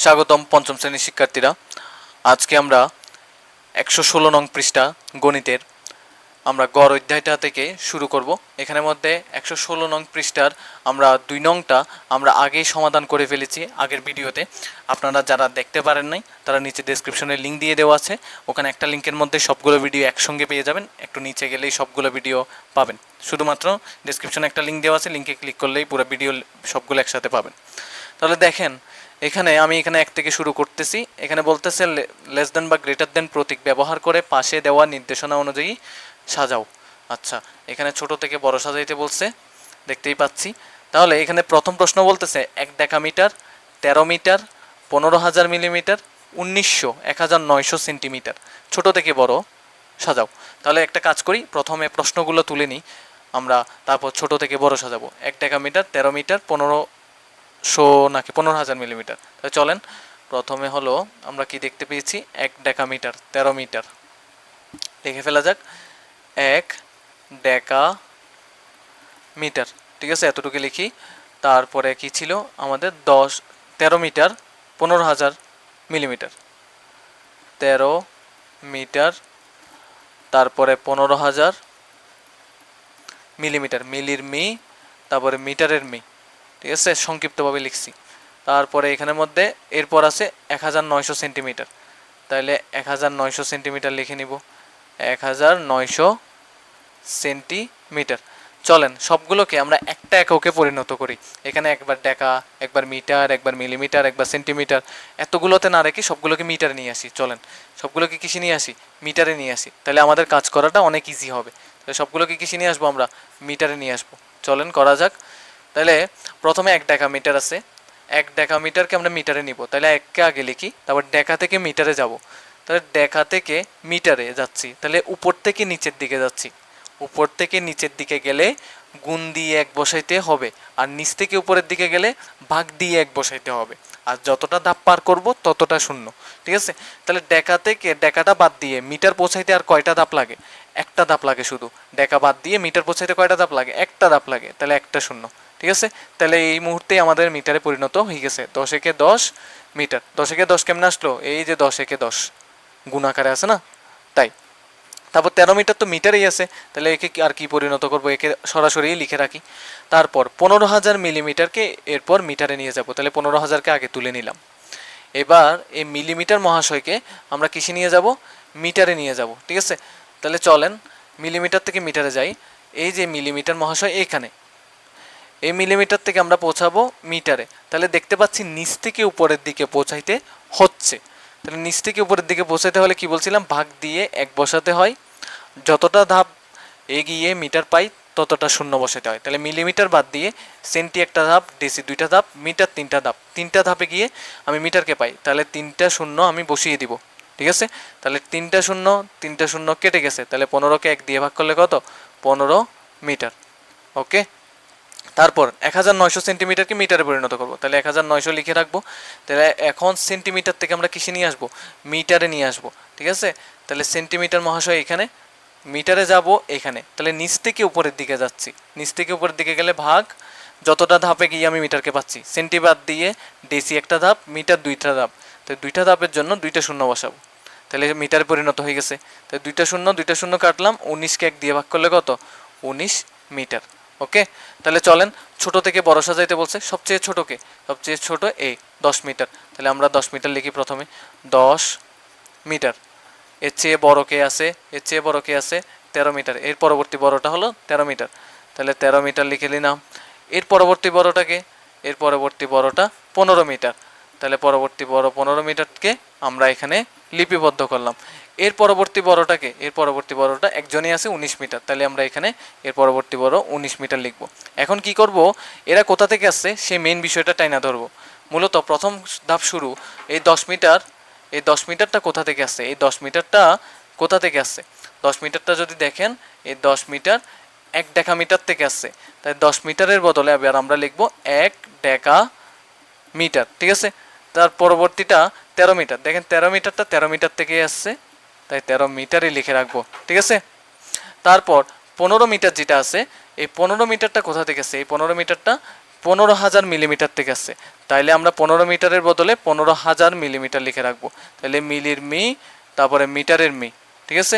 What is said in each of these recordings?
স্বাগতম পঞ্চম শ্রেণীর শিক্ষার্থীরা। আজকে আমরা 116 নং পৃষ্ঠা গণিতের আমরা গড় অধ্যায়টা থেকে শুরু করব। এখানের মধ্যে 116 নং পৃষ্ঠার আমরা 2 নংটা আমরা আগেই সমাধান করে ফেলেছি আগের ভিডিওতে। আপনারা যারা দেখতে পারেন নাই তারা নিচে ডেসক্রিপশনে লিঙ্ক দিয়ে দেওয়া আছে, ওখানে একটা লিঙ্কের মধ্যে সবগুলো ভিডিও একসঙ্গে পেয়ে যাবেন। একটু নিচে গেলেই সবগুলো ভিডিও পাবেন। শুধুমাত্র ডেসক্রিপশনে একটা লিঙ্ক দেওয়া আছে, লিঙ্কে ক্লিক করলেই পুরো ভিডিও সবগুলো একসাথে পাবেন। তাহলে দেখেন, আমি এখানে এক থেকে শুরু করতেছি। এখানে বলতেছে লেস দেন বা গ্রেটার দেন প্রতীক ব্যবহার করে পাশে দেওয়া নির্দেশনা অনুযায়ী সাজাও। আচ্ছা, এখানে ছোট থেকে বড় সাজাইতে বলছে, দেখতেই পাচ্ছি। তাহলে এখানে প্রথম প্রশ্ন বলতেছে 1 ডেকামিটার, 13 মিটার, 15,000 মিলিমিটার, 1900 সেন্টিমিটার, ছোট থেকে বড় সাজাও। তাহলে একটা কাজ করি, প্রথমে প্রশ্নগুলো তুলে নিই আমরা, তারপর ছোট থেকে বড় সাজাবো। 1 ডেকামিটার, 13 মিটার, 15,000 মিলিমিটার। তাহলে চলেন, প্রথমে হলো আমরা কি দেখতে পেয়েছি, 1 ডেকামিটার, 13 মিটার লিখে ফেলা যাক। 1 ডেকা মিটার, ঠিক আছে, এতটুকু লিখি। তারপরে কি ছিল আমাদের 13 মিটার, 15,000 মিলিমিটার, 13 মিটার, তারপরে 15,000 মিলিমিটার, মিলির মি, তারপরে মিটারের মি, ঠিক আছে, সংক্ষিপ্তভাবে লিখছি। তারপরে এখানের মধ্যে এরপর আছে 1900 সেন্টিমিটার, তাহলে 1900 সেন্টিমিটার লিখে নিব, 1900 সেন্টিমিটার। চলেন সবগুলোকে আমরা একটা এককে পরিণত করি। এখানে একবার ডেকা, একবার মিটার, একবার মিলিমিটার, একবার সেন্টিমিটার, এতগুলোতে না রেখে সবগুলোকে মিটারে নিয়ে আসি। চলেন সবগুলোকে কিসে নিয়ে আসি, মিটারে নিয়ে আসি, তাহলে আমাদের কাজ করাটা অনেক ইজি হবে। তাহলে সবগুলোকে কিসে নিয়ে আসবো, আমরা মিটারে নিয়ে আসবো। চলেন করা যাক। তাহলে প্রথমে 1 ডেকা মিটার আছে, 1 ডেকা মিটারকে আমরা মিটারে নিব, তাহলে 1কে আগে লিখি, তারপর ডেকা থেকে মিটারে যাব। তাহলে ডেকা থেকে মিটারে যাচ্ছি, তাহলে উপর থেকে নিচের দিকে যাচ্ছি। উপর থেকে নিচের দিকে গেলে গুণ দিয়ে 1 বসাইতে হবে, আর নিচ থেকে উপরের দিকে গেলে ভাগ দিয়ে 1 বসাইতে হবে। আর যতটা ধাপ পার করব ততটা শূন্য, ঠিক আছে। তাহলে ডেকা থেকে ডেকাটা বাদ দিয়ে মিটার পৌঁছাইতে আর কয়টা ধাপ লাগে, একটা ধাপ লাগে শুধু। ডেকা বাদ দিয়ে মিটার পৌঁছাইতে কয়টা ধাপ লাগে, একটা ধাপ লাগে, তাহলে একটা শূন্য, ঠিক আছে। তাহলে এই মুহূর্তে আমাদের মিটারে পরিণত হয়ে গেছে। 10 একে 10 মিটার। 10 একে 10 কেমনে আসলো, এই যে 10 একে 10 গুণ আকারে আছে না, তাই। তারপর 13 মিটার তো মিটারেই আছে, তাহলে একে আর কি পরিণত করবো, একে সরাসরি লিখে রাখি। তারপর 15,000 মিলিমিটারকে এরপর মিটারে নিয়ে যাব, তাহলে 15,000কে আগে তুলে নিলাম। এবার এই মিলিমিটার মহাশয়কে আমরা কিসে নিয়ে যাব, মিটারে নিয়ে যাব, ঠিক আছে। তাহলে চলেন মিলিমিটার থেকে মিটারে যাই। এই যে মিলিমিটার মহাশয় এখানে, এই মিলিমিটার থেকে আমরা পৌঁছাবো মিটারে। তাহলে দেখতে পাচ্ছি নিচ থেকে উপরের দিকে পৌঁছাইতে হচ্ছে। তাহলে নিচ থেকে উপরের দিকে পৌঁছাইতে হলে কি বলছিলাম, ভাগ দিয়ে 1 বসাতে হয়। যতটা ধাপ এগিয়ে মিটার পাই ততটা শূন্য বসাতে হয়। তাহলে মিলিমিটার বাদ দিয়ে সেন্টি একটা ধাপ, ডেসি 2টা ধাপ, মিটার 3টা ধাপ, 3টা ধাপে গিয়ে আমি মিটারকে পাই। তাহলে 3টা শূন্য আমি বসিয়ে দিব, ঠিক আছে। তাহলে 3টা শূন্য, 3টা শূন্য কেটে গেছে, তাহলে 15কে 1 দিয়ে ভাগ করলে কত, 15 মিটার। ওকে। তারপর 1900 সেন্টিমিটারকে মিটারে পরিণত করবো, তাহলে 1900 লিখে রাখবো। তাহলে এখন সেন্টিমিটার থেকে আমরা কিসে নিয়ে আসবো, মিটারে নিয়ে আসবো, ঠিক আছে। তাহলে সেন্টিমিটার মহাশয় এখানে, মিটারে যাব এখানে, তাহলে নিচ থেকে উপরের দিকে যাচ্ছি। নিচ থেকে উপরের দিকে গেলে ভাগ, যতটা ধাপে গিয়ে আমি মিটারকে পাচ্ছি। সেন্টি বাদ দিয়ে ডেসি একটা ধাপ, মিটার 2টা ধাপ, তো 2টা ধাপের জন্য 2টা শূন্য বসাবো, তাহলে মিটারে পরিণত হয়ে গেছে। তাহলে 2টা শূন্য, 2টা শূন্য কাটলাম, 19কে 1 দিয়ে ভাগ করলে কত, 19 মিটার। ওকে। তাহলে চলেন ছোট থেকে বড় সাজাইতে বলছে, সবচেয়ে ছোটকে, সবচেয়ে ছোট এই 10 মিটার, তাহলে আমরা 10 মিটার লিখি প্রথমে, 10 মিটার। এর চেয়ে বড় কে আছে, এর চেয়ে বড় কে আছে, 13 মিটার। এর পরবর্তী বড়টা হলো 13 মিটার, তাহলে 13 মিটার লিখে নিলাম। এর পরবর্তী বড়টাকে, এর পরবর্তী বড়টা 15 মিটার, তাহলে পরবর্তী বড় 15 মিটারকে আমরা এখানে লিপিবদ্ধ করলাম। এর পরবর্তী বড়টাকে, এর পরবর্তী বড়টা একজনই আছে 19 মিটার, তাহলে আমরা এখানে এর পরবর্তী বড় 19 মিটার লিখব। এখন কি করব, এরা কোথা থেকে আসছে সেই মেইন বিষয়টা টাইনা ধরবো। মূলত প্রথম ধাপ শুরু, এই 10 মিটার, এই 10 মিটারটা কোথা থেকে আসছে, এই 10 মিটারটা কোথা থেকে আসছে, 10 মিটারটা যদি দেখেন, এই 10 মিটার 1 ডেকা মিটার থেকে আসছে। তাই 10 মিটারের বদলে এবার আমরা লিখব 1 ডেকা মিটার, ঠিক আছে। তার পরবর্তীটা 13 মিটার, দেখেন 13 মিটারটা 13 মিটার থেকেই আসছে, তাই 13 মিটারই লিখে রাখবো, ঠিক আছে। তারপর 15 মিটার যেটা আছে, এই 15 মিটারটা কোথা থেকে আসছে, এই 15 মিটারটা 15,000 মিলিমিটার থেকে আসছে, তাইলে আমরা 15 মিটারের বদলে 15,000 মিলিমিটার লিখে রাখবো। তাহলে মিলির মি, তারপরে মিটারের মি, ঠিক আছে।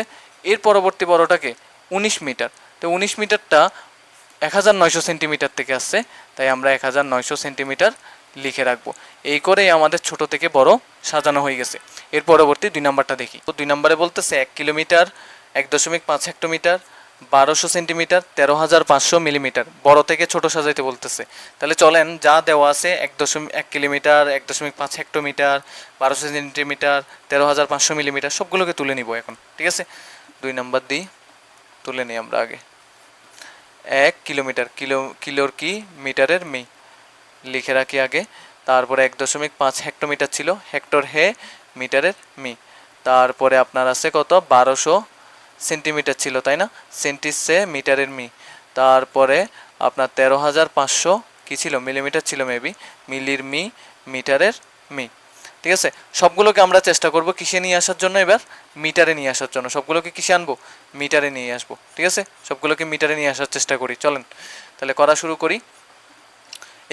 এর পরবর্তী বড়টাকে 19 মিটার, তো 19 মিটারটা 1900 সেন্টিমিটার থেকে আসছে, তাই আমরা 1900 সেন্টিমিটার লিখে রাখবো। এই করেই আমাদের ছোট থেকে বড় সাজানো হয়ে গেছে। এর পরবর্তী 2 নাম্বারটা দেখি। তো 2 নাম্বারে বলতেছে 1 কিলোমিটার 1.5 হেক্টোমিটার 1200 সেন্টিমিটার 13,500 মিলিমিটার, বড় থেকে ছোট সাজাইতে বলতেছে। তাহলে চলেন যা দেওয়া আছে 1 কিলোমিটার 1.5 হেক্টোমিটার 1200 সেন্টিমিটার 13,500 মিলিমিটার সবগুলোকে তুলে নিব এখন, ঠিক আছে। 2 নাম্বার দিই, তুলে নিই আমরা আগে। 1 কিলোমিটার, কিলোর কি, মিটারের মি, লিখে রাখি আগে। তারপরে 1.5 হেক্টোমিটার ছিল, হেক্টর হে, মিটারের মি। তারপরে আপনার আছে কত, 1200 সেন্টিমিটার ছিল, তাই না, সেন্টিসে মিটারের মি। তারপরে আপনার 13,500 কি ছিল, মিলিমিটার ছিল মেবি, মিলির মি, মিটারের মি, ঠিক আছে। সবগুলোকে আমরা চেষ্টা করব কিসে নিয়ে আসার জন্য, এবার মিটারে নিয়ে আসার জন্য। সবগুলোকে কিসে আনবো, মিটারে নিয়ে আসবো, ঠিক আছে। সবগুলোকে মিটারে নিয়ে আসার চেষ্টা করি, চলেন তাহলে করা শুরু করি।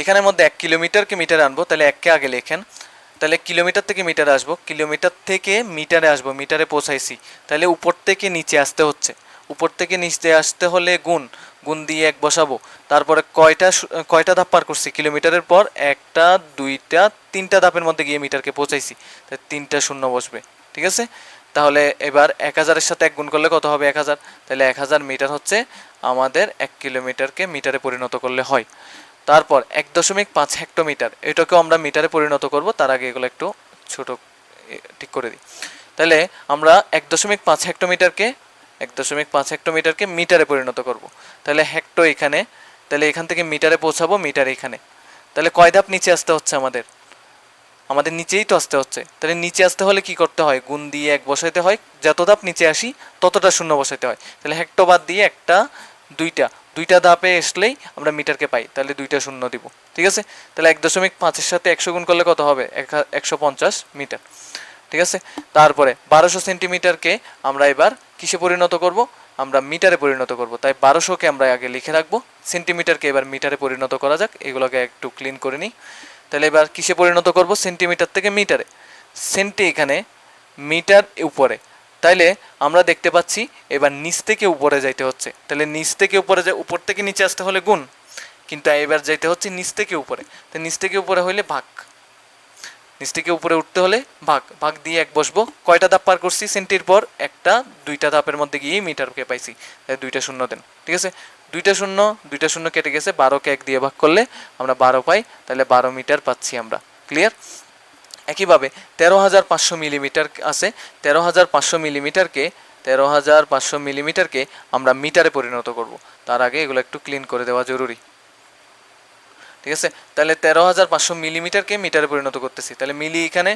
এখানের মধ্যে 1 কিলোমিটারকে মিটারে আনবো, তাহলে 1কে আগে লেখেন। তাহলে কিলোমিটার থেকে মিটারে আসবো, কিলোমিটার থেকে মিটারে আসবো, মিটারে পৌঁছাইছি, তাহলে উপর থেকে নিচে আসতে হচ্ছে। উপর থেকে নিচে আসতে হলে গুণ, গুণ দিয়ে 1 বসাবো। তারপরে কয়টা ধাপ পার করছি, কিলোমিটারের পর 1টা 2টা 3টা ধাপের মধ্যে গিয়ে মিটারকে পৌঁছাইছি, তাই 3টা শূন্য বসবে, ঠিক আছে। তাহলে এবার 1000-এর সাথে 1 গুণ করলে কত হবে, 1000। তাহলে 1000 মিটার হচ্ছে আমাদের 1 কিলোমিটারকে মিটারে পরিণত করলে হয়। তারপর 1.5 হেক্টোমিটার, এটাকেও আমরা মিটারে পরিণত করব, তার আগে এগুলো একটু ছোট ঠিক করে দিই। তাহলে আমরা 1.5 হেক্টোমিটারকে 1.5 হেক্টোমিটারকে মিটারে পরিণত করব। তাহলে হেক্টো এখানে, তাহলে এখান থেকে মিটারে পৌঁছাবো, মিটার এখানে। তাহলে কয় ধাপ নিচে আসতে হচ্ছে আমাদের, আমাদের নিচেই তো আসতে হচ্ছে। তাহলে নিচে আসতে হলে কি করতে হয়, গুণ দিয়ে 1 বসাইতে হয়, যত ধাপ নিচে আসি ততটা শূন্য বসাইতে হয়। তাহলে হেক্টো বাদ দিয়ে 1টা 2টা ধাপে আসলেই আমরা মিটারকে পাই, তাহলে 2টা শূন্য দিব, ঠিক আছে। তাহলে 1.5-এর সাথে 100 গুণ করলে কত হবে, 150 মিটার, ঠিক আছে। তারপরে 1200 সেন্টিমিটারকে আমরা এবার কিসে পরিণত করব, আমরা মিটারে পরিণত করব, তাই 1200কে আমরা আগে লিখে রাখবো। সেন্টিমিটারকে এবার মিটারে পরিণত করা যাক, এগুলোকে একটু ক্লিন করে নিই। তাহলে এবার কিসে পরিণত করব, সেন্টিমিটার থেকে মিটারে, সেন্টি এখানে, মিটার উপরে। তাইলে আমরা দেখতে পাচ্ছি এবার নিচ থেকে উপরে যাইতে হচ্ছে, তাহলে নিচ থেকে উপরে উপর থেকে নিচে আসতে হলে গুণ, কিন্তু এবার যাইতে হচ্ছে নিচ থেকে উপরে, তো নিচ থেকে উপরে হইলে ভাগ, নিচ থেকে উপরে উঠতে হলে ভাগ, ভাগ দিয়ে 1 বসবো। কয়টা ধাপ পার করছি সেন্টির পর, 1টা 2টা ধাপের মধ্যে গিয়েই মিটারকে পাইছি, তাই 2টা শূন্য দেন, ঠিক আছে। 2টা শূন্য কেটে গেছে, 12কে 1 দিয়ে ভাগ করলে আমরা 12 পাই, তাহলে 12 মিটার পাচ্ছি আমরা, ক্লিয়ার। একইভাবে 13,500 মিলিমিটার আছে, 13,500 মিলিমিটারকে 13,500 মিলিমিটারকে আমরা মিটারে পরিণত করব। তার আগে এগুলো একটু ক্লিন করে দেওয়া জরুরি, ঠিক আছে। তাহলে 13,500 মিলিমিটারকে মিটারে পরিণত করতেছি, তাহলে মিলি এখানে,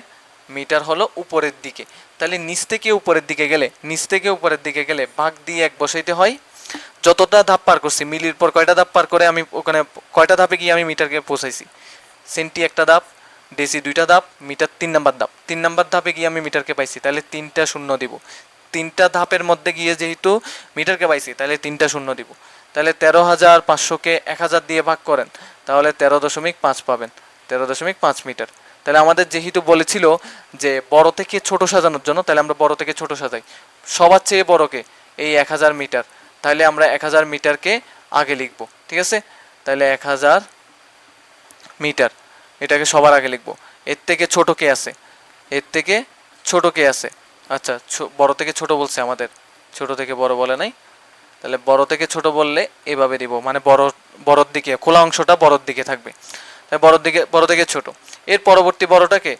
মিটার হলো উপরের দিকে। তাহলে নিচ থেকে উপরের দিকে গেলে, নিচ থেকে উপরের দিকে গেলে ভাগ দিয়ে 1 বসাইতে হয়। যতটা ধাপ পার করছি, মিলির পর কয়টা ধাপ পার করে আমি ওখানে কয়টা ধাপে গিয়ে আমি মিটারকে পৌঁছাইছি, সেন্টি 1টা ধাপ, ডেসি 2টা ধাপ, মিটার 3 নাম্বার ধাপ, 3 নাম্বার ধাপে গিয়ে আমি মিটারকে পাইছি, তাহলে 3টা শূন্য দিব। 3টা ধাপের মধ্যে গিয়ে যেহেতু মিটারকে পাইছি, তাহলে 3টা শূন্য দিব। তাহলে 13,500কে 1000 দিয়ে ভাগ করেন, তাহলে 13.5 পাবেন, 13.5 মিটার। তাহলে আমাদের যেহেতু বলেছিল যে বড় থেকে ছোট সাজানোর জন্য, তাহলে আমরা বড় থেকে ছোট সাজাই, সবার চেয়ে বড়কে এই 1000 মিটার, তাহলে আমরা 1000 মিটারকে আগে লিখব, ঠিক আছে। তাহলে 1000 মিটার এটাকে সবার আগে লিখবো। এর থেকে ছোট কে আছে, এর থেকে ছোট কে আছে, আচ্ছা বড় থেকে ছোট বলছে আমাদের, ছোট থেকে বড় বলে নাই, তাহলে বড় থেকে ছোট বললে এভাবে দিব, মানে বড়র দিকে খোলা অংশটা বড়র দিকে থাকবে, তাই বড় থেকে ছোট। এর পরবর্তী বড়টাকে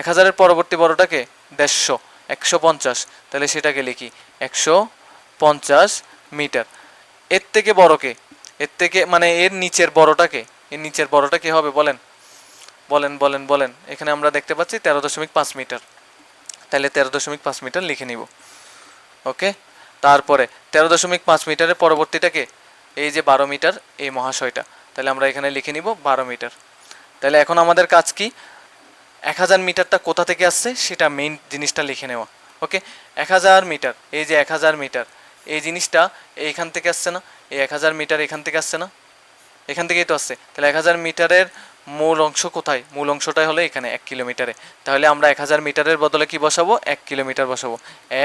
1000-এর পরবর্তী বড়টাকে 150, 150, তাহলে সেটাকে লিখি 150 মিটার। এর থেকে বড়কে, এর থেকে মানে এর নিচের বড়টাকে, এর নিচের বড়টা কি হবে বলেন, বলেন বলেন বলেন। এখানে আমরা দেখতে পাচ্ছি 13.5 মিটার, তাহলে 13.5 মিটার লিখে নিব, ওকে। তারপরে 13.5 মিটারের পরবর্তীটাকে এই যে 12 মিটার, এই মহাশয়টা, তাহলে আমরা এখানে লিখে নিব 12 মিটার। তাহলে এখন আমাদের কাজ কি, 1000 মিটারটা কোথা থেকে আসছে সেটা মেইন জিনিসটা লিখে নেওয়া, ওকে। 1000 মিটার, এই যে 1000 মিটার, এই জিনিসটা এইখান থেকে আসছে না, এই 1000 মিটার এখান থেকে আসছে না, এখান থেকেই তো আসছে। তাহলে 1000 মিটারের মূল অংশ কোথায়? মূল অংশটাই হলো এখানে 1 কিলোমিটারে। তাহলে আমরা 1000 মিটারের বদলে কি বসাবো? 1 কিলোমিটার বসাবো,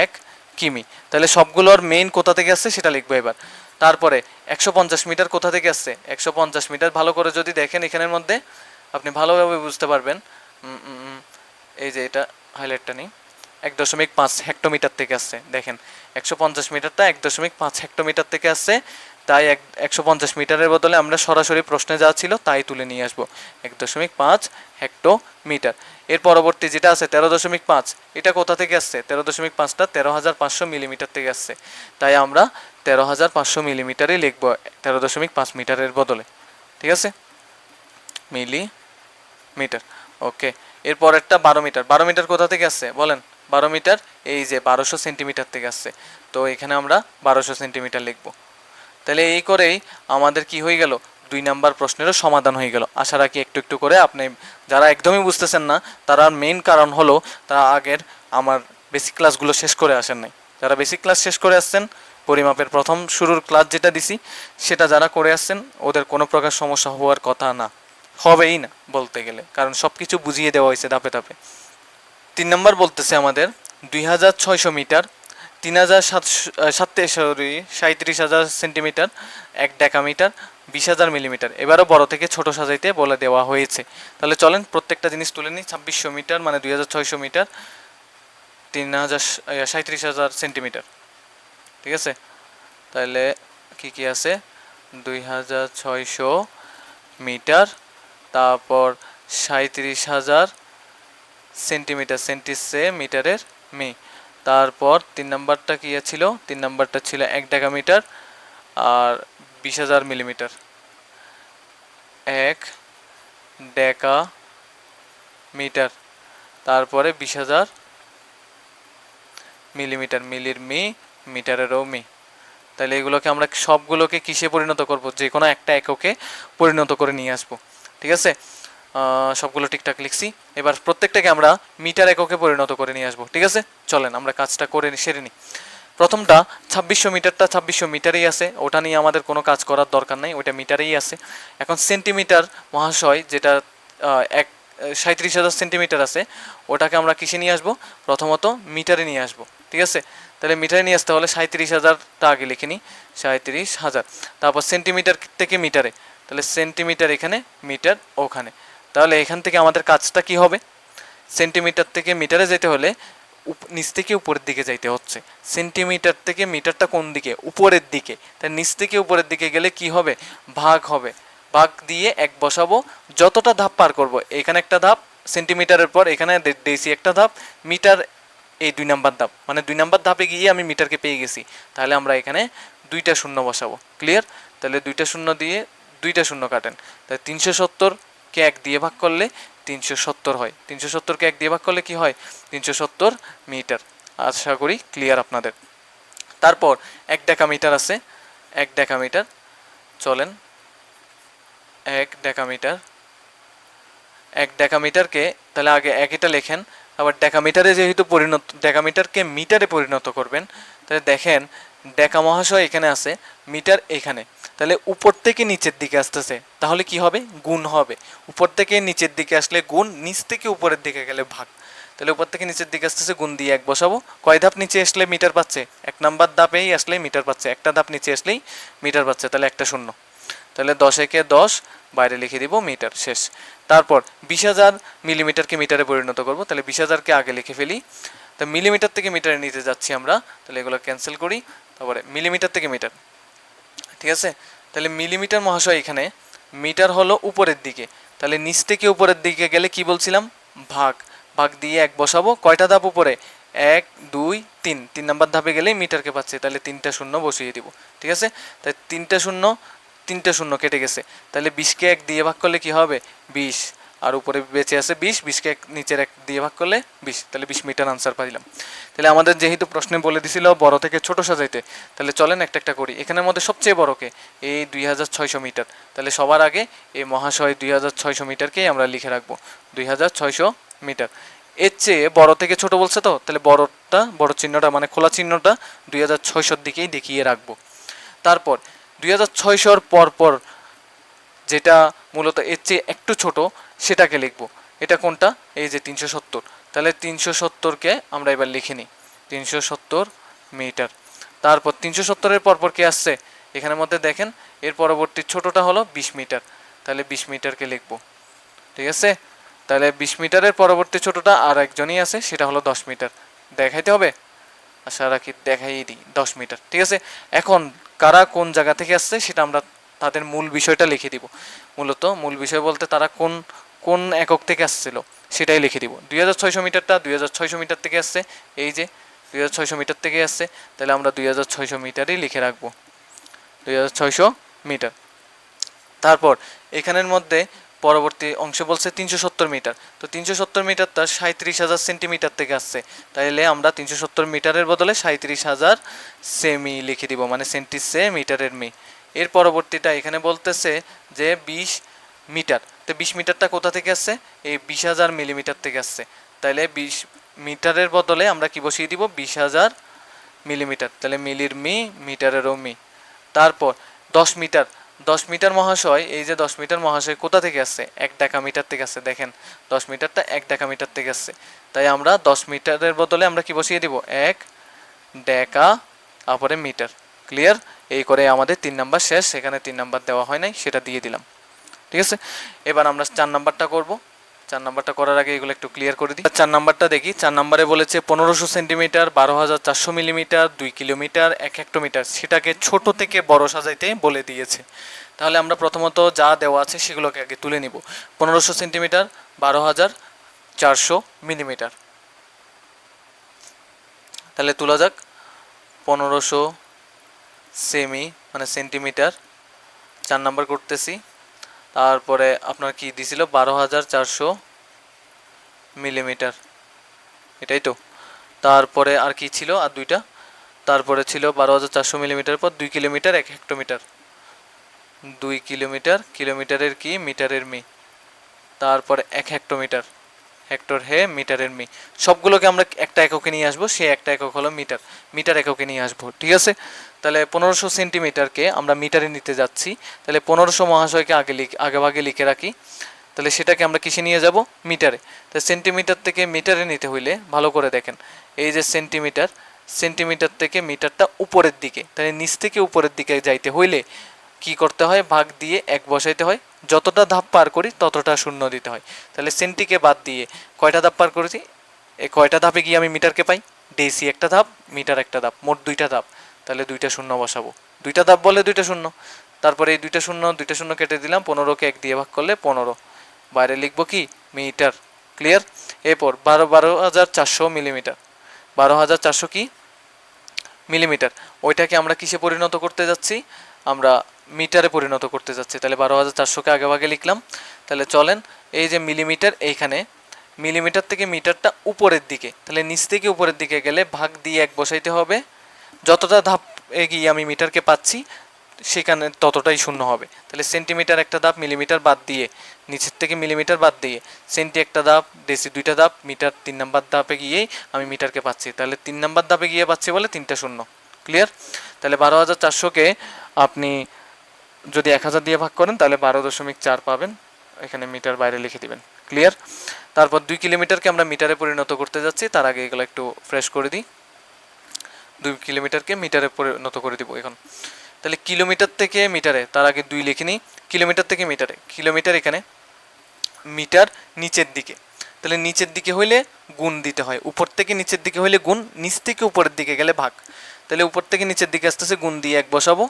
1 কিমি। তাহলে সবগুলোর মেইন কোথা থেকে আসছে সেটা লিখবো এবার। তারপরে 150 মিটার কোথা থেকে আসছে? 150 মিটার ভালো করে যদি দেখেন এখানের মধ্যে আপনি ভালোভাবে বুঝতে পারবেন। এই যে এটা হাইলাইটটা নেই, 1.5 হেক্টোমিটার থেকে আসছে। দেখেন 150 মিটারটা 1.5 হেক্টোমিটার থেকে আসছে। তাই 150 মিটারের বদলে আমরা সরাসরি প্রশ্নে যা ছিল তাই তুলে নিয়ে আসবো, 1.5 হেক্টোমিটার। এর পরবর্তী যেটা আছে 13.5, এটা কোথা থেকে আসছে? 13.5টা 13,500 মিলিমিটার থেকে আসছে। তাই আমরা 13,500 মিলিমিটারই লিখবো 13.5 মিটারের বদলে। ঠিক আছে, মিলিমিটার। ওকে, এর পরেরটা 12 মিটার। 12 মিটার কোথা থেকে আসছে বলেন? 12 মিটার এই যে 1200 সেন্টিমিটার থেকে আসছে। তো এখানে আমরা 1200 সেন্টিমিটার লিখবো। তাহলে এই করেই আমাদের কি হয়ে গেল? 2 নাম্বার প্রশ্নেরও সমাধান হয়ে গেল। আশা রাখি একটু একটু করে আপনি যারা একদমই বুঝতেছেন না তারা মেইন কারণ হলো তারা আগের আমার বেসিক ক্লাসগুলো শেষ করে আসেন নাই। যারা বেসিক ক্লাস শেষ করে আসছেন, পরিমাপের প্রথম শুরুর ক্লাস যেটা দিছি সেটা যারা করে আসছেন, ওদের কোনো প্রকার সমস্যা হওয়ার কথা না, হবেই না বলতে গেলে, কারণ সব কিছু বুঝিয়ে দেওয়া হয়েছে ধাপে ধাপে। 3 নম্বর বলতেছে আমাদের 2600 মিটার, 37,000 সেন্টিমিটার, 1 ডেকামিটার, 20,000 মিলিমিটার। এবারও বড় থেকে ছোট সাজাইতে বলে দেওয়া হয়েছে। তাহলে চলেন প্রত্যেকটা জিনিস তুলে নিই। 2600 মিটার মানে 2600 মিটার, 37,000 সেন্টিমিটার। ঠিক আছে, তাহলে কি কি আছে? 2600 মিটার, তারপর 37,000 সেন্টিমিটার, সেন্টিসে মিটারের মি। তারপর 3 নাম্বারটা কি ছিল? 3 নাম্বারটা ছিল 1 ডেকামিটার আর 20,000 মিলিমিটার। 1 ডেকা মিটার, তারপরে 20,000 মিলিমিটার, মিলির মি, মিটারেরও মি। তাহলে এগুলোকে আমরা সবগুলোকে কিসে পরিণত করব? যে কোনো একটা এককে পরিণত করে নিয়ে আসবো। ঠিক আছে, সবগুলো ঠিকঠাক লিখছি। এবার প্রত্যেকটাকে আমরা মিটার এককে পরিণত করে নিয়ে আসবো। ঠিক আছে, চলেন আমরা কাজটা করে সেরে নিই। প্রথমটা 2600 মিটারটা 2600 মিটারেই আছে, ওটা নিয়ে আমাদের কোনো কাজ করার দরকার নেই, ওইটা মিটারেই আছে। এখন সেন্টিমিটার মহাশয় যেটা 37,000 সেন্টিমিটার আছে, ওটাকে আমরা কিসে নিয়ে আসবো? প্রথমত মিটারে নিয়ে আসবো। ঠিক আছে, তাহলে মিটারে নিয়ে আসতে হলে 37,000টা আগে লিখে নিই, 37,000। তারপর সেন্টিমিটার থেকে মিটারে, তাহলে সেন্টিমিটার এখানে, মিটার ওখানে। তাহলে এখান থেকে আমাদের কাজটা কি হবে? সেন্টিমিটার থেকে মিটারে যেতে হলে নিচ থেকে উপরের দিকে যাইতে হচ্ছে। সেন্টিমিটার থেকে মিটারটা কোন দিকে? উপরের দিকে। তাই নিচ থেকে উপরের দিকে গেলে কি হবে? ভাগ হবে, ভাগ দিয়ে 1 বসাবো। যতটা ধাপ পার করব, এখানে একটা ধাপ সেন্টিমিটারের পর, এখানে দিয়েছি একটা ধাপ মিটার, এই 2 নাম্বার ধাপ, মানে 2 নাম্বার ধাপে গিয়ে আমি মিটারকে পেয়ে গেছি। তাহলে আমরা এখানে 2টা শূন্য বসাবো। ক্লিয়ার? তাহলে 2টা শূন্য দিয়ে 2টা শূন্য কাটেন, তাহলে 370কে 1 দিয়ে ভাগ করলে 370 হয়। 370কে 1 দিয়ে ভাগ করলে কি হয়? 370 মিটার। আশা করি ক্লিয়ার আপনাদের। তারপর 1 ডেকামিটার আছে, 1 ডেকামিটার। চলেন 1 ডেকামিটার, 1 ডেকামিটারকে তাহলে আগে 1 এটা লেখেন। আবার ডেকামিটারে যেহেতু ডেকামিটারকে মিটারে পরিণত করবেন, তাহলে দেখেন ডেকা মহাশয় এখানে আছে, মিটার এখানে। তাহলে উপর থেকে নিচের দিকে আসতেছে, তাহলে কি হবে? গুণ হবে। উপর থেকে নিচের দিকে আসলে গুণ, নিচ থেকে উপরের দিকে গেলে ভাগ। তাহলে উপর থেকে নিচের দিকে আসতেছে, গুণ দিয়ে 1 বসাবো। কয় ধাপ নিচে আসলে মিটার পাচ্ছে? 1 নাম্বার ধাপেই আসলেই মিটার পাচ্ছে, একটা ধাপ নিচে আসলেই মিটার পাচ্ছে, তাহলে একটা শূন্য। তাহলে 10 একে 10, বাইরে লিখে দিব মিটার, শেষ। তারপর 20,000 মিলিমিটারকে মিটারে পরিণত করব, তাহলে 20,000কে আগে লিখে ফেলি। তো মিলিমিটার থেকে মিটারে নিতে যাচ্ছি আমরা, তাহলে এগুলো ক্যান্সেল করি। তারপরে মিলিমিটার থেকে মিটার। ঠিক আছে, তাহলে মিলিমিটার মহাশয় এখানে, মিটার হলো উপরের দিকে, তাহলে নিচ থেকে উপরের দিকে গেলে কি বলছিলাম? ভাগ, ভাগ দিয়ে 1 বসাবো। কয়টা ধাপ উপরে? 1 2 3, 3 নাম্বার ধাপে গেলেই মিটারকে পাচ্ছে, তাহলে 3টা শূন্য বসিয়ে দিব। ঠিক আছে, তাই 3টা শূন্য, 3টা শূন্য কেটে গেছে। তাহলে 20কে 1 দিয়ে ভাগ করলে কি হবে? 20, আর উপরে বেঁচে আছে 20, 20কে নিচের 1 দিয়ে ভাগ করলে 20, তাহলে 20 মিটার আনসার পাইলাম। তাহলে আমাদের যেহেতু প্রশ্নে বলে দিছিল বড় থেকে ছোট সাজাইতে, তাহলে চলেন একটা একটা করি। এখানের মধ্যে সবচেয়ে বড়কে এই 2600 মিটার, তাহলে সবার আগে এই মহাশয় 2600 মিটারকেই আমরা লিখে রাখবো 2600 মিটার। এর চেয়ে বড় থেকে ছোট বলছে তো, তাহলে বড়টা, বড় চিহ্নটা মানে খোলা চিহ্নটা 2600 দিকেই দেখিয়ে রাখবো। তারপর 2600 পর পর যেটা মূলত এর চেয়ে একটু ছোট সেটাকে লিখব। এটা কোনটা? এই যে 370। তাহলে 370কে আমরা এবার লিখে নিই, 370 মিটার। তারপর 370-এর পরপর কি আসছে এখানের মধ্যে দেখেন, এর পরবর্তী ছোটটা হলো 20 মিটার, তাহলে 20 মিটারকে লিখব। ঠিক আছে, তাহলে 20 মিটারের পরবর্তী ছোটটা আর একজনই আছে, সেটা হলো 10 মিটার। দেখাইতে হবে, আশা রাখি দেখাই দিই 10 মিটার। ঠিক আছে, এখন কারা কোন জায়গা থেকে আসছে সেটা আমরা তাদের মূল বিষয়টা লিখে দিব। মূলত মূল বিষয় বলতে তারা কোন কোন একক থেকে আসছিল সেটাই লিখে দিব। 2600 মিটারটা 2600 মিটার থেকে আসছে, এই যে 2600 মিটার থেকে আসছে, তাহলে আমরা 2600 মিটারই লিখে রাখবো, 2600 মিটার। তারপর এখানের মধ্যে পরবর্তী অংশে বলছে 370 মিটার, তো 370 মিটারটা 37,000 সেন্টিমিটার থেকে আসছে, তাইলে আমরা 370 মিটারের বদলে 37,000 সেমি লিখে দিব, মানে সেন্টি সে মিটারের মি। এর পরবর্তীটা এখানে বলতেছে যে 20 মিটার, তো 20 মিটারটা কোথা থেকে আসছে? এই 20,000 মিলিমিটার থেকে আসছে, তাইলে 20 মিটারের বদলে আমরা কি বসিয়ে দিব? 20,000 মিলিমিটার, তাহলে মিলির মি, মিটারেরও মি। তারপর 10 মিটার, 10 মিটার মহাশয়, এই যে 10 মিটার মহাশয় কোথা থেকে আসছে? 1 ডেকা মিটার থেকে আসছে। দেখেন 10 মিটারটা 1 ডেকা মিটার থেকে আসছে, তাই আমরা 10 মিটারের বদলে আমরা কি বসিয়ে দিব? 1 ডেকা তারপরে মিটার। ক্লিয়ার? এই করে আমাদের 3 নাম্বার শেষ, সেখানে 3 নাম্বার দেওয়া হয় নাই, সেটা দিয়ে দিলাম। ঠিক আছে, এবার আমরা 4 নাম্বারটা করব। 4 নাম্বারটা করার আগে এগুলো একটু ক্লিয়ার করে দিই। 4 নাম্বারটা দেখি। 4 নাম্বারে বলেছে 1500 সেন্টিমিটার, 12,400 মিলিমিটার, 2 কিলোমিটার, 1 হেক্টোমিটার, সেটাকে ছোট থেকে বড় সাজাইতে বলে দিয়েছে। তাহলে আমরা প্রথমত যা দেওয়া আছে সেগুলোকে আগে তুলে নিব। 1500 সেন্টিমিটার, 12,400 মিলিমিটার, তাহলে তোলা যাক। 1500 সেমি মানে সেন্টিমিটার, 4 নাম্বার করতেছি। তারপরে আপনার কি দিছিল? 12,400 মিলিমিটার, এটাই তো। তারপরে আর কি ছিল? আর দুইটা, তারপরে ছিল 12,400 মিলিমিটার পর 2 কিলোমিটার, 1 হেক্টোমিটার, 2 কিলোমিটার, কিলোমিটারের কি? মিটারের মি। তারপরে 1 হেক্টোমিটার, হেক্টর হে, মিটারের মি। সবগুলোকে আমরা একটা এককে নিয়ে আসবো, সেই একটা একক হলো মিটার, মিটার এককে নিয়ে আসবো। ঠিক আছে, তাহলে 1500 সেন্টিমিটারকে আমরা মিটারে নিতে যাচ্ছি, তাহলে 1500 মহাশয়কে আগে ভাগে লিখে রাখি, তাহলে সেটাকে আমরা কিসে নিয়ে যাব? মিটারে। তাহলে সেন্টিমিটার থেকে মিটারে নিতে হইলে ভালো করে দেখেন, এই যে সেন্টিমিটার, সেন্টিমিটার থেকে মিটারটা উপরের দিকে, তাহলে নিচ থেকে উপরের দিকে যাইতে হইলে কি করতে হয়? ভাগ দিয়ে 1 বসাইতে হয়, যতটা ধাপ পার করি ততটা শূন্য দিতে হয়। তাহলে সেন্টিকে বাদ দিয়ে কয়টা ধাপ পার করেছি? এই কয়টা ধাপে গিয়ে আমি মিটারকে পাই? ডেসি একটা ধাপ, মিটার একটা ধাপ, মোট 2টা ধাপ, তাহলে 2টা শূন্য বসাবো। 2টা ধাপ বলে 2টা শূন্য, তারপরে এই 2টা শূন্য কেটে দিলাম, 15কে 1 দিয়ে ভাগ করলে 15, বাইরে লিখবো কি? মিটার। ক্লিয়ার? এরপর 12,400 মিলিমিটার, 12,400 কি? মিলিমিটার, ওইটাকে আমরা কিসে পরিণত করতে যাচ্ছি? আমরা মিটারে পরিণত করতে যাচ্ছি, তাহলে 12,400কে আগে ভাগে লিখলাম। তাহলে চলেন, এই যে মিলিমিটার, এইখানে মিলিমিটার থেকে মিটারটা উপরের দিকে, তাহলে নিচ থেকে উপরের দিকে গেলে ভাগ দিয়ে 1 বসাইতে হবে, যতটা ধাপ এগিয়ে আমি মিটারকে পাচ্ছি সেখানে ততটাই শূন্য হবে। তাহলে সেন্টিমিটার একটা ধাপ, মিলিমিটার বাদ দিয়ে, নিচের থেকে মিলিমিটার বাদ দিয়ে, সেন্টি একটা ধাপ, ডেসি 2টা ধাপ, মিটার 3 নাম্বার ধাপে গিয়েই আমি মিটারকে পাচ্ছি, তাহলে 3 নাম্বার ধাপে গিয়ে পাচ্ছি বলে 3টা শূন্য। ক্লিয়ার? তাহলে 12,400কে আপনি যদি 1000 দিয়ে ভাগ করেন তাহলে 12.4 পাবেন, এখানে মিটার বাইরে লিখে দিবেন। ক্লিয়ার? তারপর 2 কিলোমিটারকে আমরা মিটারে পরিণত করতে যাচ্ছি, তার আগে এগুলো একটু ফ্রেশ করে দিই। 2 কিলোমিটারকে মিটারে পরিণত করে দিব এখন। তাহলে কিলোমিটার থেকে মিটারে, তার আগে 2 লিখে নিই। কিলোমিটার থেকে মিটারে, কিলোমিটার এখানে, মিটার নিচের দিকে, তাহলে নিচের দিকে হইলে গুণ দিতে হয়, উপর থেকে নিচের দিকে হইলে গুণ, নিচ থেকে উপরের দিকে গেলে ভাগ। তাহলে উপর থেকে নিচের দিকে আসতেছে, গুণ দিয়ে 1 বসাবো।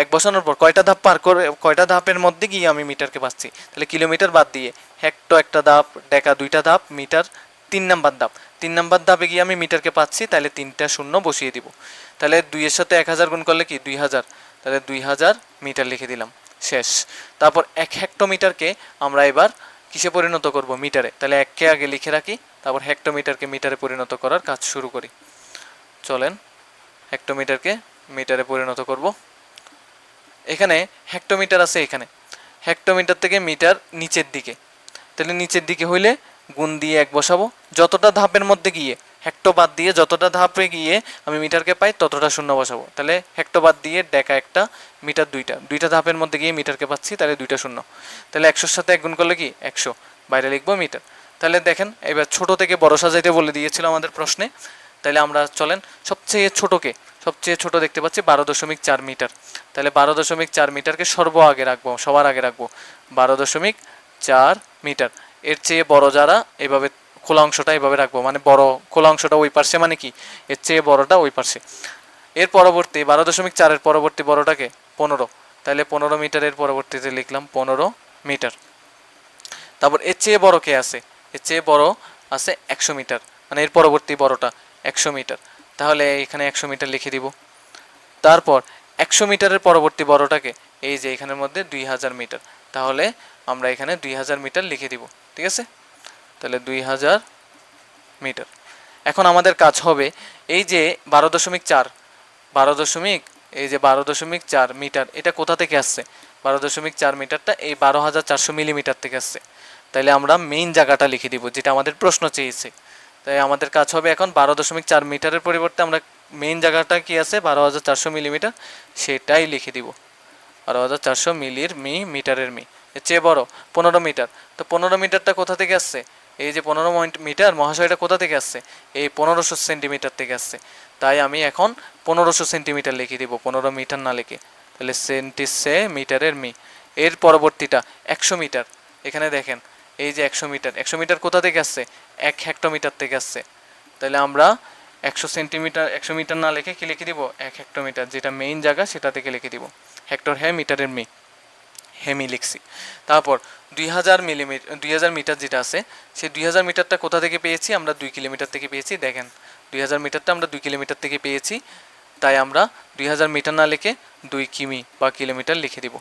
1 বসানোর পর কয়টা ধাপ পার করে, কয়টা ধাপের মধ্যে গিয়ে আমি মিটারকে পাচ্ছি? তাহলে কিলোমিটার বাদ দিয়ে হেক্টো একটা ধাপ, ডেকা 2টা ধাপ, মিটার 3 নাম্বার ধাপ, 3 নাম্বার ধাপে গিয়ে আমি মিটারকে পাচ্ছি, তাহলে 3টা শূন্য বসিয়ে দিব। তাহলে 2 এর সাথে 1000 গুণ করলে কি? 2000, তাহলে 2000 মিটার লিখে দিলাম, শেষ। তারপর 1 হেক্টোমিটারকে আমরা এবার কিসে পরিণত করব? মিটারে। তাহলে 1কে আগে লিখে রাখি, তারপর হেক্টোমিটারকে মিটারে পরিণত করার কাজ শুরু করি। চলেন হেক্টোমিটারকে মিটারে পরিণত করব। এখানে হেক্টোমিটার আছে, এখানে হেক্টোমিটার থেকে মিটার নিচের দিকে, তাহলে নিচের দিকে হইলে গুণ দিয়ে 1 বসাবো, যতটা ধাপের মধ্যে গিয়ে হেক্টো বাদ দিয়ে যতটা ধাপে গিয়ে আমি মিটারকে পাই ততটা শূন্য বসাবো। তাহলে হেক্টো বাদ দিয়ে ডেকা একটা, মিটার দুইটা ধাপের মধ্যে গিয়ে মিটারকে পাচ্ছি, তাহলে দুইটা শূন্য। তাহলে 100-র সাথে 1 গুণ করলে কি 100, বাইরে লিখবো মিটার। তাহলে দেখেন এবার ছোট থেকে বড় সাজাইতে বলে দিয়েছিল আমাদের প্রশ্নে। তাহলে আমরা চলেন সবচেয়ে ছোট দেখতে পাচ্ছি 12.4 মিটার। তাহলে 12.4 মিটারকে সবার আগে রাখবো 12.4 মিটার। এর চেয়ে বড় যারা এভাবে খোলা অংশটা এভাবে রাখবো, মানে বড় খোলা অংশটা ওই পাশে, মানে কি এর চেয়ে বড়টা ওই পাশে। এর পরবর্তী 12.4-এর পরবর্তী বড়টাকে 15, তাহলে 15 মিটারের পরবর্তীতে লিখলাম 15 মিটার। তারপর এর চেয়ে বড় কে আছে? এর চেয়ে বড় আছে 100 মিটার, মানে এর পরবর্তী বড়টা 100 মিটার। তাহলে এখানে 100 মিটার লিখে দিব। তারপর 100 মিটারের পরবর্তী বড়টাকে এই যে এখানের মধ্যে 2000 মিটার, তাহলে আমরা এখানে 2000 মিটার লিখে দিব। ঠিক আছে, তাহলে 2000 মিটার। এখন আমাদের কাজ হবে এই যে 12.4 মিটার, এটা কোথা থেকে আসছে? 12.4 মিটারটা এই 12,400 মিলিমিটার থেকে আসছে। তাইলে আমরা মেইন জায়গাটা লিখে দিব যেটা আমাদের প্রশ্ন চেয়েছে। তাই আমাদের কাজ হবে এখন 12.4 মিটারের পরিবর্তে আমরা মেইন জায়গাটা কি আছে 12,400 মিলিমিটার, সেটাই লিখে দিব। 12,400 মিটারের এর চেয়ে বড় 15 মিটার। তো 15 মিটারটা কোথা থেকে আসছে? এই যে 15 মিটার মহাশয়টা কোথা থেকে আসছে? এই 1500 সেন্টিমিটার থেকে আসছে। তাই আমি এখন 1500 সেন্টিমিটার লিখে দিব, 15 মিটার না লিখে। তাহলে মিটারের এর পরবর্তীটা 100 মিটার। এখানে দেখেন এই যে 100 মিটার কোথা থেকে আসছে? 1 হেক্টোমিটার থেকে আসছে। তাহলে আমরা 100 মিটার না লিখে কি লিখে দিব? 1 হেক্টোমিটার, যেটা মেইন জায়গা সেটা থেকে লিখে দিব। হেক্টর মিটারের হেমি লিখছি। তারপর 2000 মিটার যেটা আছে, সেই 2000 মিটারটা কোথা থেকে পেয়েছি? আমরা 2 কিলোমিটার থেকে পেয়েছি। দেখেন 2000 মিটারটা আমরা 2 কিলোমিটার থেকে পেয়েছি, তাই আমরা 2000 মিটার না লিখে 2 কিমি বা কিলোমিটার লিখে দিব।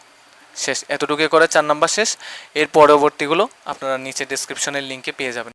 শেষ, এতটুকু করে 4 নাম্বার শেষ। এর পরবর্তীগুলো আপনারা নিচে ডেসক্রিপশনের লিঙ্কে পেয়ে যাবেন।